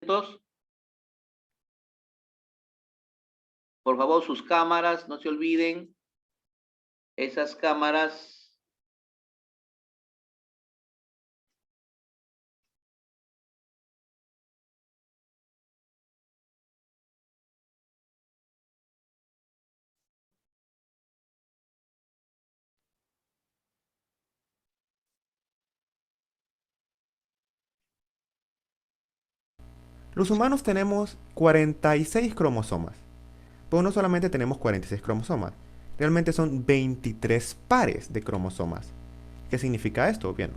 Por favor, sus cámaras, no se olviden. Esas cámaras. Los humanos tenemos 46 cromosomas, pero no solamente tenemos 46 cromosomas, realmente son 23 pares de cromosomas. ¿Qué significa esto? Bien,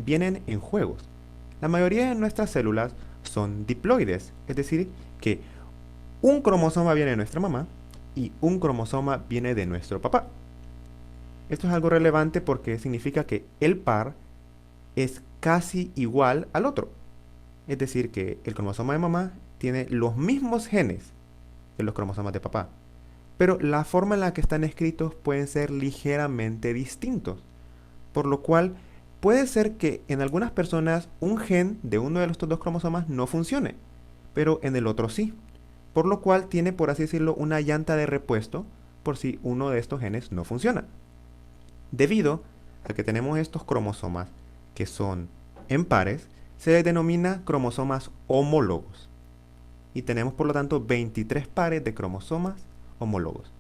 vienen en juegos. La mayoría de nuestras células son diploides, es decir, que un cromosoma viene de nuestra mamá y un cromosoma viene de nuestro papá. Esto es algo relevante porque significa que el par es casi igual al otro. Es decir, que el cromosoma de mamá tiene los mismos genes que los cromosomas de papá, pero la forma en la que están escritos pueden ser ligeramente distintos, por lo cual puede ser que en algunas personas un gen de uno de estos dos cromosomas no funcione, pero en el otro sí, por lo cual tiene, por así decirlo, una llanta de repuesto por si uno de estos genes no funciona. Debido a que tenemos estos cromosomas que son en pares, se les denomina cromosomas homólogos. Y tenemos por lo tanto 23 pares de cromosomas homólogos.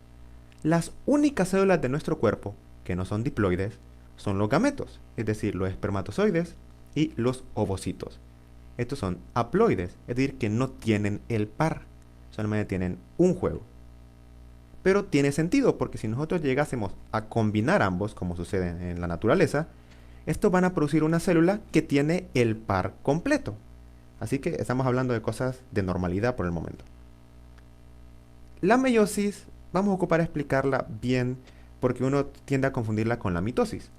Las únicas células de nuestro cuerpo que no son diploides son los gametos, es decir, los espermatozoides y los ovocitos. Estos son haploides, es decir, que no tienen el par, solamente tienen un juego. Pero tiene sentido porque si nosotros llegásemos a combinar ambos, como sucede en la naturaleza, estos van a producir una célula que tiene el par completo. Así que estamos hablando de cosas de normalidad por el momento. La meiosis, vamos a ocupar a explicarla bien porque uno tiende a confundirla con la mitosis.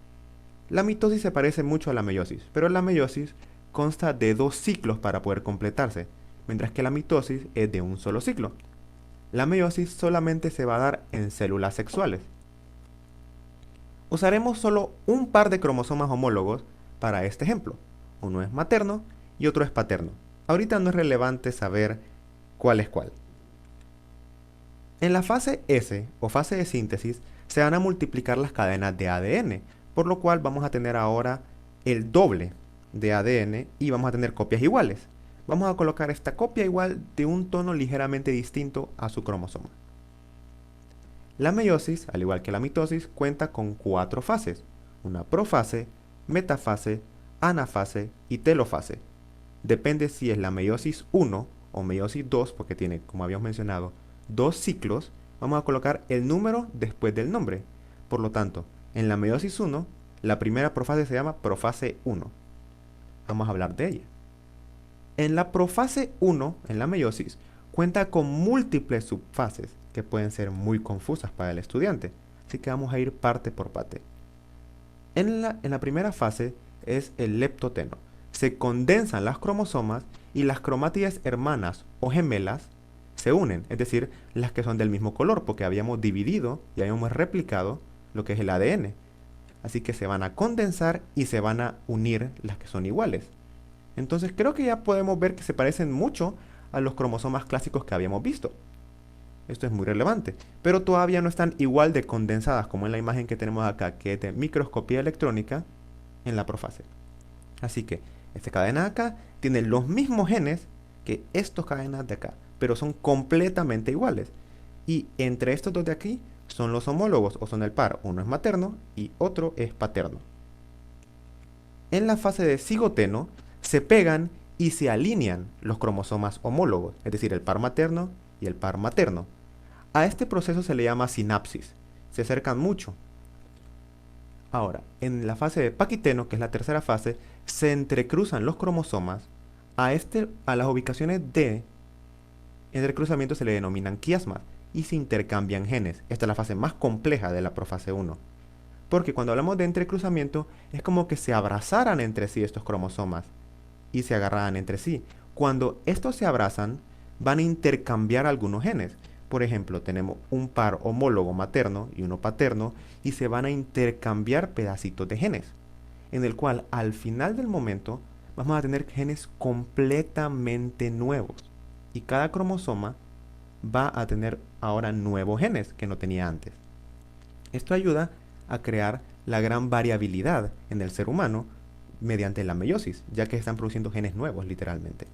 La mitosis se parece mucho a la meiosis, pero la meiosis consta de dos ciclos para poder completarse, mientras que la mitosis es de un solo ciclo. La meiosis solamente se va a dar en células sexuales. Usaremos solo un par de cromosomas homólogos para este ejemplo. Uno es materno y otro es paterno. Ahorita no es relevante saber cuál es cuál. En la fase S o fase de síntesis se van a multiplicar las cadenas de ADN, por lo cual vamos a tener ahora el doble de ADN y vamos a tener copias iguales. Vamos a colocar esta copia igual de un tono ligeramente distinto a su cromosoma. La meiosis, al igual que la mitosis, cuenta con 4 fases: una profase, metafase, anafase y telofase. Depende si es la meiosis 1 o meiosis 2, porque tiene, como habíamos mencionado, dos ciclos. Vamos a colocar el número después del nombre. Por lo tanto, en la meiosis 1, la primera profase se llama profase 1. Vamos a hablar de ella. En la profase 1, en la meiosis, cuenta con múltiples subfases que pueden ser muy confusas para el estudiante. Así que vamos a ir parte por parte. En la primera fase es el leptoteno. Se condensan las cromosomas y las cromátides hermanas o gemelas se unen, es decir, las que son del mismo color, porque habíamos dividido y habíamos replicado lo que es el ADN. Así que se van a condensar y se van a unir las que son iguales. Entonces creo que ya podemos ver que se parecen mucho a los cromosomas clásicos que habíamos visto. Esto es muy relevante, pero todavía no están igual de condensadas como en la imagen que tenemos acá, que es de microscopía electrónica en la profase. Así que esta cadena de acá tiene los mismos genes que estas cadenas de acá, pero son completamente iguales. Y entre estos dos de aquí son los homólogos o son el par. Uno es materno y otro es paterno. En la fase de cigoteno se pegan y se alinean los cromosomas homólogos, es decir, el par materno y el par materno. A este proceso se le llama sinapsis. Se acercan mucho. Ahora, en la fase de paquiteno, que es la tercera fase, se entrecruzan los cromosomas. A las ubicaciones de entrecruzamiento se le denominan quiasmas y se intercambian genes. Esta es la fase más compleja de la profase 1. Porque cuando hablamos de entrecruzamiento es como que se abrazaran entre sí estos cromosomas y se agarraran entre sí. Cuando estos se abrazan, van a intercambiar algunos genes. Por ejemplo, tenemos un par homólogo materno y uno paterno y se van a intercambiar pedacitos de genes, en el cual al final del momento vamos a tener genes completamente nuevos. Y cada cromosoma va a tener ahora nuevos genes que no tenía antes. Esto ayuda a crear la gran variabilidad en el ser humano mediante la meiosis, ya que están produciendo genes nuevos literalmente.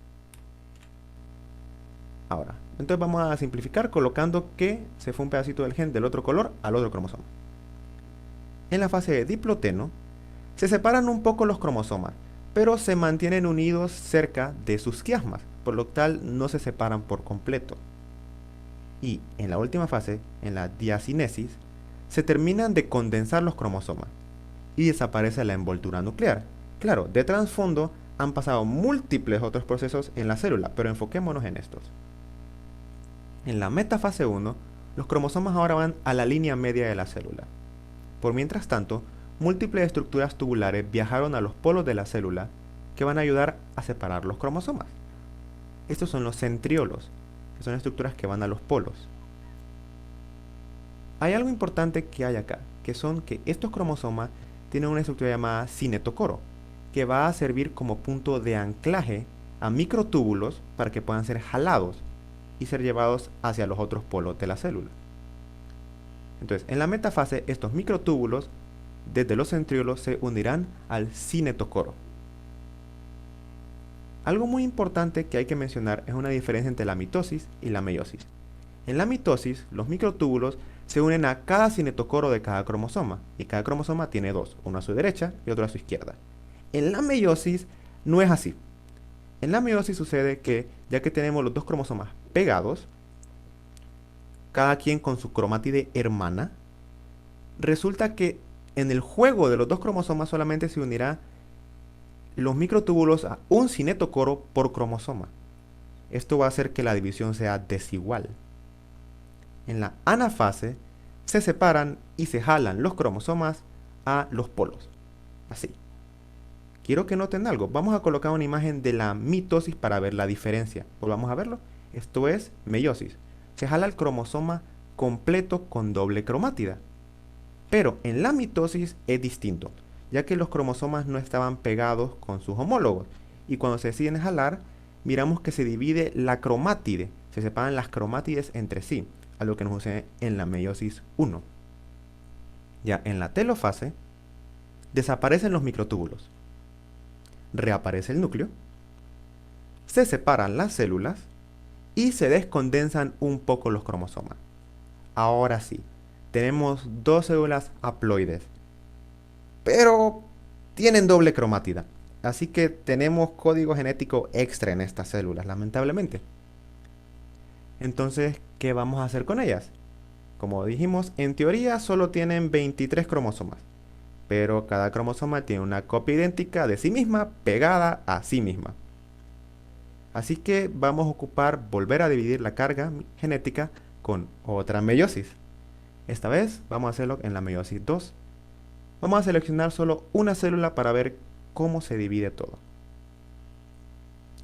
Ahora, entonces vamos a simplificar colocando que se fue un pedacito del gen del otro color al otro cromosoma. En la fase de diploteno, se separan un poco los cromosomas, pero se mantienen unidos cerca de sus quiasmas, por lo tal no se separan por completo. Y en la última fase, en la diacinesis, se terminan de condensar los cromosomas y desaparece la envoltura nuclear. Claro, de trasfondo han pasado múltiples otros procesos en la célula, pero enfoquémonos en estos. En la metafase 1, los cromosomas ahora van a la línea media de la célula. Por mientras tanto, múltiples estructuras tubulares viajaron a los polos de la célula que van a ayudar a separar los cromosomas. Estos son los centriolos, que son estructuras que van a los polos. Hay algo importante que hay acá, que son que estos cromosomas tienen una estructura llamada cinetocoro, que va a servir como punto de anclaje a microtúbulos para que puedan ser jalados y ser llevados hacia los otros polos de la célula. Entonces, en la metafase, estos microtúbulos desde los centriolos se unirán al cinetocoro. Algo muy importante que hay que mencionar es una diferencia entre la mitosis y la meiosis. En la mitosis, los microtúbulos se unen a cada cinetocoro de cada cromosoma, y cada cromosoma tiene dos, uno a su derecha y otro a su izquierda. En la meiosis no es así. En la meiosis sucede que, ya que tenemos los dos cromosomas pegados, cada quien con su cromátide hermana, resulta que en el juego de los dos cromosomas solamente se unirá los microtúbulos a un cinetocoro por cromosoma. Esto va a hacer que la división sea desigual. En la anafase se separan y se jalan los cromosomas a los polos. Así. Quiero que noten algo. Vamos a colocar una imagen de la mitosis para ver la diferencia. Volvamos a verlo. Esto es meiosis. Se jala el cromosoma completo con doble cromátida. Pero en la mitosis es distinto, ya que los cromosomas no estaban pegados con sus homólogos. Y cuando se deciden jalar, miramos que se divide la cromátide. Se separan las cromátides entre sí, algo que nos sucede en la meiosis 1. Ya en la telofase, desaparecen los microtúbulos. Reaparece el núcleo, se separan las células y se descondensan un poco los cromosomas. Ahora sí, tenemos dos células haploides, pero tienen doble cromátida, así que tenemos código genético extra en estas células, lamentablemente. Entonces, ¿qué vamos a hacer con ellas? Como dijimos, en teoría solo tienen 23 cromosomas, pero cada cromosoma tiene una copia idéntica de sí misma pegada a sí misma. Así que vamos a ocupar volver a dividir la carga genética con otra meiosis. Esta vez vamos a hacerlo en la meiosis 2. Vamos a seleccionar solo una célula para ver cómo se divide todo.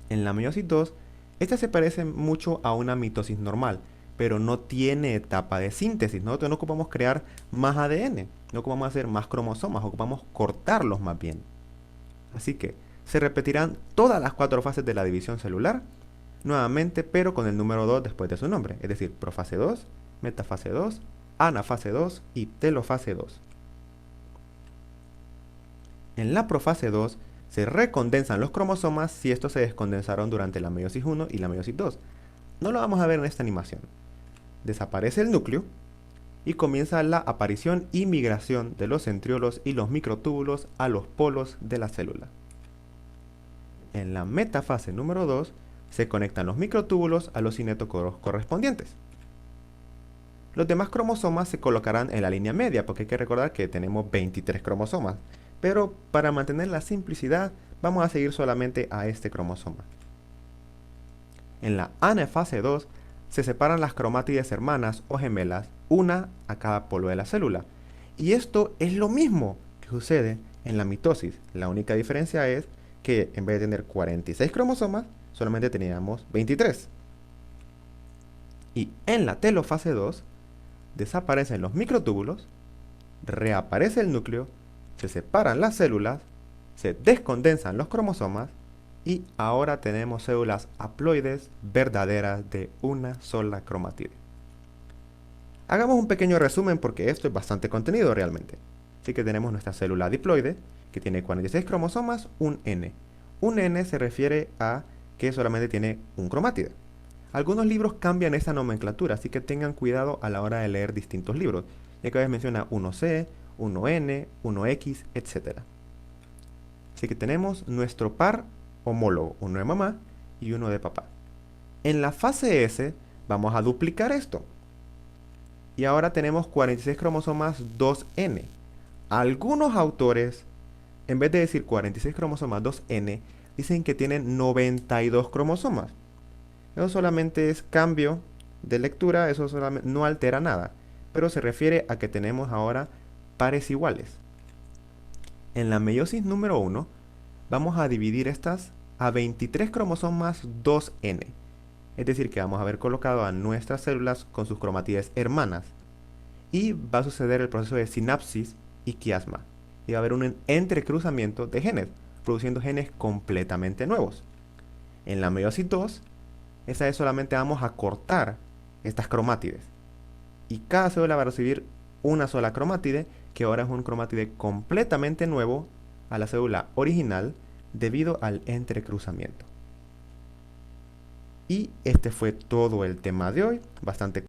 En la meiosis 2, esta se parece mucho a una mitosis normal, pero no tiene etapa de síntesis. Nosotros no ocupamos crear más ADN, no ocupamos hacer más cromosomas, ocupamos cortarlos más bien. Así que se repetirán todas las 4 fases de la división celular, nuevamente, pero con el número 2 después de su nombre, es decir, profase 2, metafase 2, anafase 2 y telofase 2. En la profase 2 se recondensan los cromosomas si estos se descondensaron durante la meiosis 1 y la meiosis 2. No lo vamos a ver en esta animación. Desaparece el núcleo y comienza la aparición y migración de los centriolos y los microtúbulos a los polos de la célula. En la metafase número 2 se conectan los microtúbulos a los cinetocoros correspondientes. Los demás cromosomas se colocarán en la línea media porque hay que recordar que tenemos 23 cromosomas, pero para mantener la simplicidad vamos a seguir solamente a este cromosoma. En la anafase 2 se separan las cromátides hermanas o gemelas, una a cada polo de la célula. Y esto es lo mismo que sucede en la mitosis. La única diferencia es que en vez de tener 46 cromosomas, solamente teníamos 23. Y en la telofase 2, desaparecen los microtúbulos, reaparece el núcleo, se separan las células, se descondensan los cromosomas Y ahora tenemos células haploides verdaderas de una sola cromatide. Hagamos un pequeño resumen porque esto es bastante contenido realmente. Así que tenemos nuestra célula diploide, que tiene 46 cromosomas, un N. Un N se refiere a que solamente tiene un cromatide. Algunos libros cambian esta nomenclatura, así que tengan cuidado a la hora de leer distintos libros, ya que a veces menciona 1C, 1N, 1X, etc. Así que tenemos nuestro par homólogo, uno de mamá y uno de papá. En la fase S vamos a duplicar esto. Y ahora tenemos 46 cromosomas 2N. Algunos autores, en vez de decir 46 cromosomas 2N, dicen que tienen 92 cromosomas. Eso solamente es cambio de lectura, eso solamente no altera nada, pero se refiere a que tenemos ahora pares iguales. En la meiosis número 1 vamos a dividir estas a 23 cromosomas 2N, es decir, que vamos a haber colocado a nuestras células con sus cromatides hermanas. Y va a suceder el proceso de sinapsis y quiasma. Y va a haber un entrecruzamiento de genes, produciendo genes completamente nuevos. En la meiosis 2, esa vez solamente vamos a cortar estas cromátides. Y cada célula va a recibir una sola cromatide, que ahora es un cromatide completamente nuevo a la célula original debido al entrecruzamiento. Y este fue todo el tema de hoy, bastante.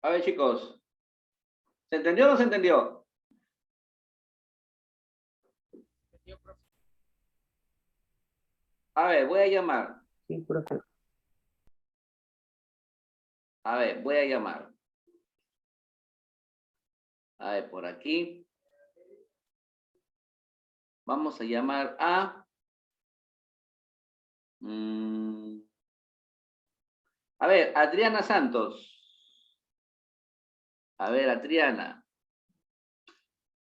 A ver, chicos, ¿se entendió o no se entendió? A ver, voy a llamar. Sí, profe. A ver, voy a llamar. A ver, por aquí. Vamos a llamar a... a ver, Adriana Santos. A ver, Adriana.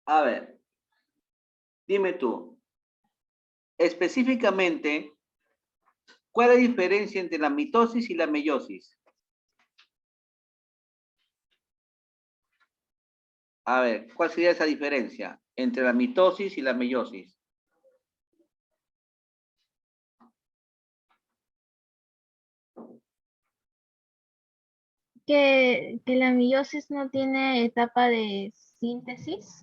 A ver, dime tú. Específicamente, ¿cuál es la diferencia entre la mitosis y la meiosis? A ver, ¿cuál sería esa diferencia entre la mitosis y la meiosis? Que la meiosis no tiene etapa de síntesis.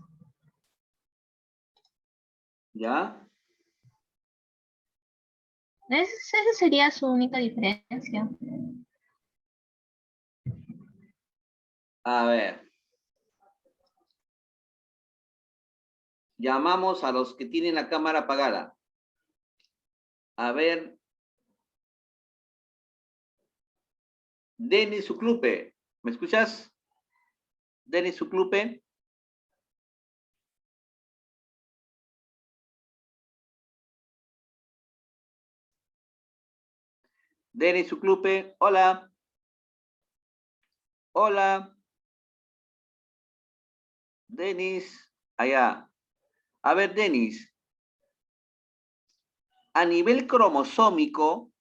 ¿Ya? Esa sería su única diferencia. A ver. Llamamos a los que tienen la cámara apagada. A ver. Denis Suclupe. ¿Me escuchas? Denis Suclupe. Denis Suclupe. Hola. Hola. Denis. Allá. A ver, Denis. A nivel cromosómico,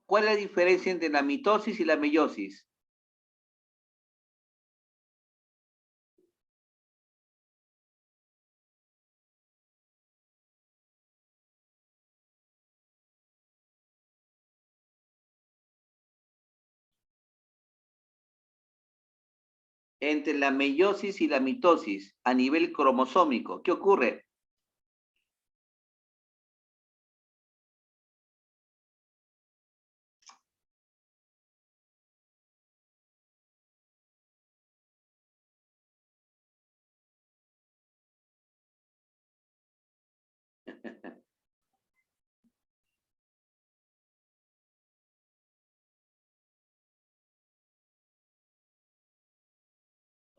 ¿cuál es la diferencia entre la mitosis y la meiosis? Entre la meiosis y la mitosis a nivel cromosómico, ¿qué ocurre?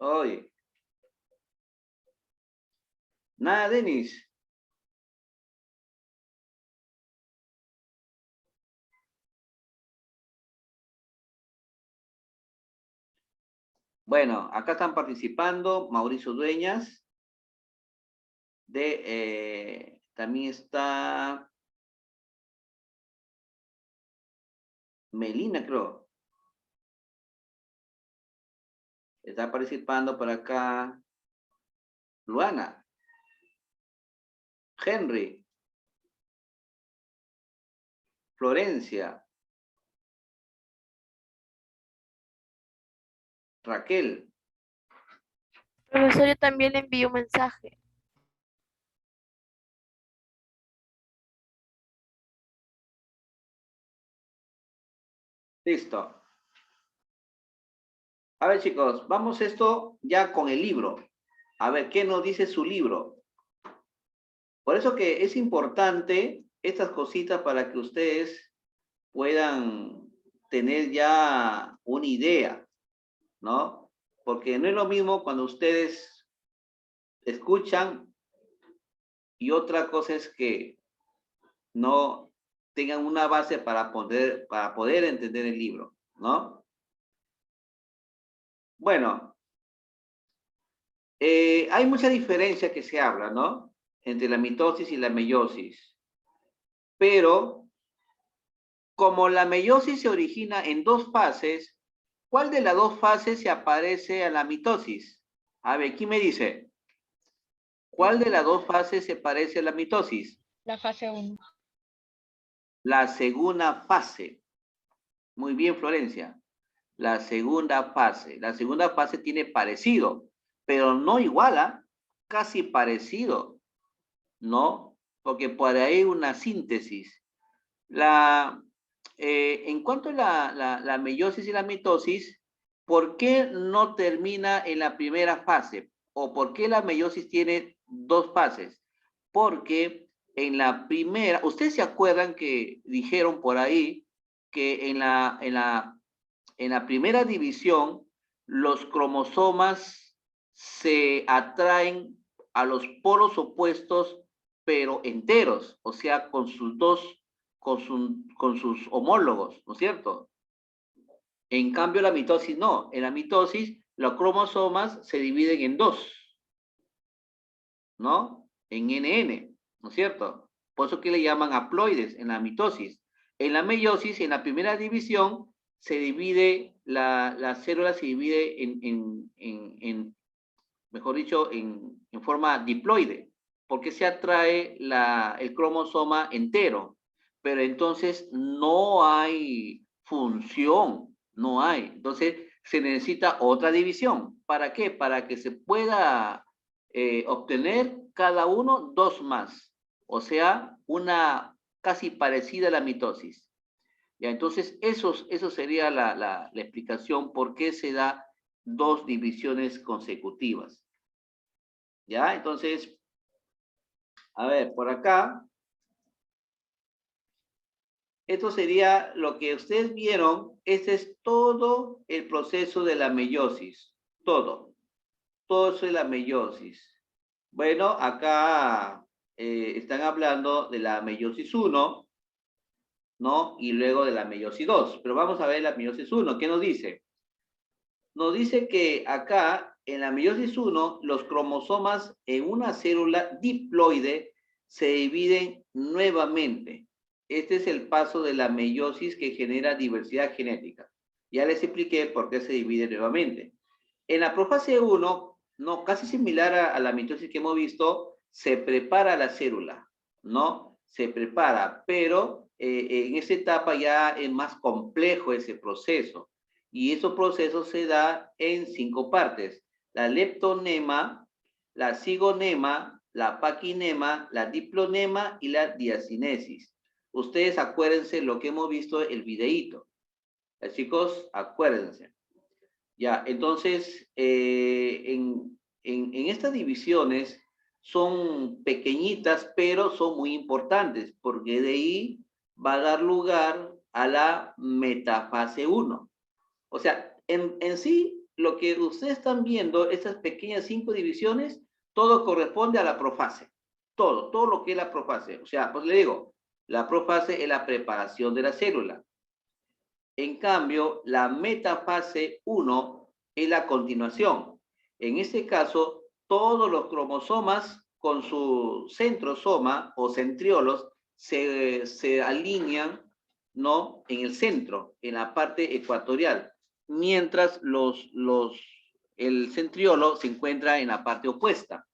Oye, nada, Denis. Bueno, acá están participando Mauricio Dueñas. También está Melina, creo. Está participando por acá Luana, Henry, Florencia, Raquel. Profesor, yo también le envío un mensaje. Listo. A ver, chicos, vamos esto ya con el libro. A ver, ¿qué nos dice su libro? Por eso que es importante estas cositas para que ustedes puedan tener ya una idea, ¿no? Porque no es lo mismo cuando ustedes escuchan y otra cosa es que no tengan una base para poder entender el libro, ¿no? Bueno, hay mucha diferencia que se habla, ¿no? Entre la mitosis y la meiosis. Pero, como la meiosis se origina en dos fases, ¿cuál de las dos fases se aparece a la mitosis? A ver, ¿quién me dice? ¿Cuál de las dos fases se parece a la mitosis? La fase 1. La segunda fase. Muy bien, Florencia. La segunda fase. La segunda fase tiene parecido, pero no iguala, casi parecido, ¿no? Porque por ahí hay una síntesis. En cuanto a la meiosis y la mitosis, ¿por qué no termina en la primera fase? ¿O por qué la meiosis tiene dos fases? Porque en la primera, ustedes se acuerdan que dijeron por ahí que en la primera división los cromosomas se atraen a los polos opuestos, pero enteros, o sea, con sus homólogos, ¿no es cierto? En cambio, la mitosis no. En la mitosis, los cromosomas se dividen en dos, ¿no? En NN, ¿no es cierto? Por eso que le llaman haploides en la mitosis. En la meiosis, en la primera división, se divide, la célula se divide mejor dicho, en forma diploide, porque se atrae el cromosoma entero, pero entonces no hay función, no hay. Entonces se necesita otra división. ¿Para qué? Para que se pueda obtener cada uno dos más, o sea, una casi parecida a la mitosis. Ya, entonces, eso sería la explicación por qué se da dos divisiones consecutivas. ¿Ya? Entonces, a ver, por acá, esto sería lo que ustedes vieron. Este es todo el proceso de la meiosis. Todo. Todo eso es la meiosis. Bueno, acá están hablando de la meiosis 1, ¿no? Y luego de la meiosis 2. Pero vamos a ver la meiosis 1. ¿Qué nos dice? Nos dice que acá, en la meiosis 1, los cromosomas en una célula diploide se dividen nuevamente. Este es el paso de la meiosis que genera diversidad genética. Ya les expliqué por qué se divide nuevamente. En la profase 1, no, casi similar a la mitosis que hemos visto, se prepara la célula, ¿no? Se prepara, pero en esta etapa ya es más complejo ese proceso. Y esos procesos se da en 5 partes. La leptonema, la cigonema, la paquinema, la diplonema y la diacinesis. Ustedes acuérdense lo que hemos visto el videíto. Chicos, acuérdense. Ya, entonces, en estas divisiones son pequeñitas, pero son muy importantes, porque de ahí va a dar lugar a la metafase 1. O sea, en sí, lo que ustedes están viendo, estas pequeñas 5 divisiones, todo corresponde a la profase. Todo lo que es la profase. O sea, pues le digo, la profase es la preparación de la célula. En cambio, la metafase 1 es la continuación. En este caso, todos los cromosomas con su centrosoma o centriolos se alinean, ¿no? En el centro, en la parte ecuatorial, mientras el centriolo se encuentra en la parte opuesta.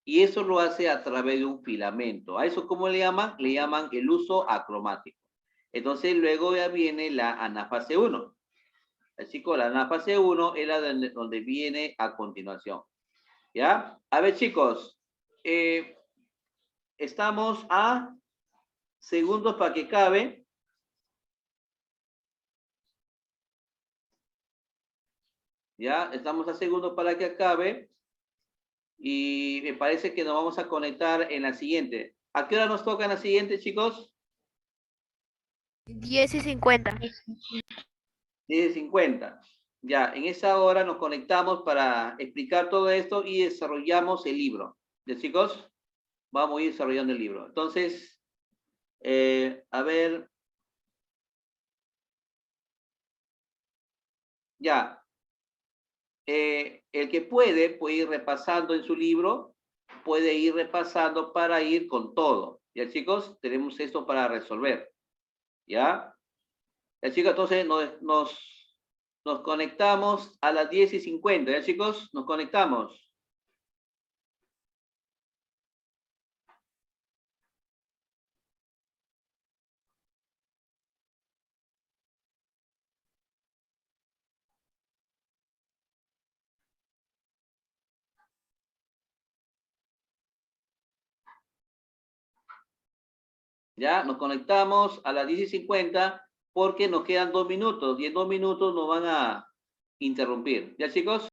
Y eso lo hace a través de un filamento. ¿A eso cómo le llaman? Le llaman el uso acromático. Entonces, luego ya viene la anafase 1. Chicos, la anafase 1 es la donde viene a continuación. ¿Ya? A ver, chicos, estamos a segundos para que cabe. ¿Ya? Estamos a segundos para que acabe. Y me parece que nos vamos a conectar en la siguiente. ¿A qué hora nos toca en la siguiente, chicos? 10:50. 10:50. Ya, en esa hora nos conectamos para explicar todo esto y desarrollamos el libro. ¿Ya, chicos? Vamos a ir desarrollando el libro. Entonces, a ver. Ya. El que puede ir repasando en su libro, puede ir repasando para ir con todo. ¿Ya, chicos? Tenemos esto para resolver. ¿Ya? Ya, chicos, entonces nos conectamos a las 10:50. ¿Ya, chicos? Nos conectamos. Ya, nos conectamos a las 10:50 porque nos quedan 2 minutos y en 2 minutos nos van a interrumpir. ¿Ya, chicos?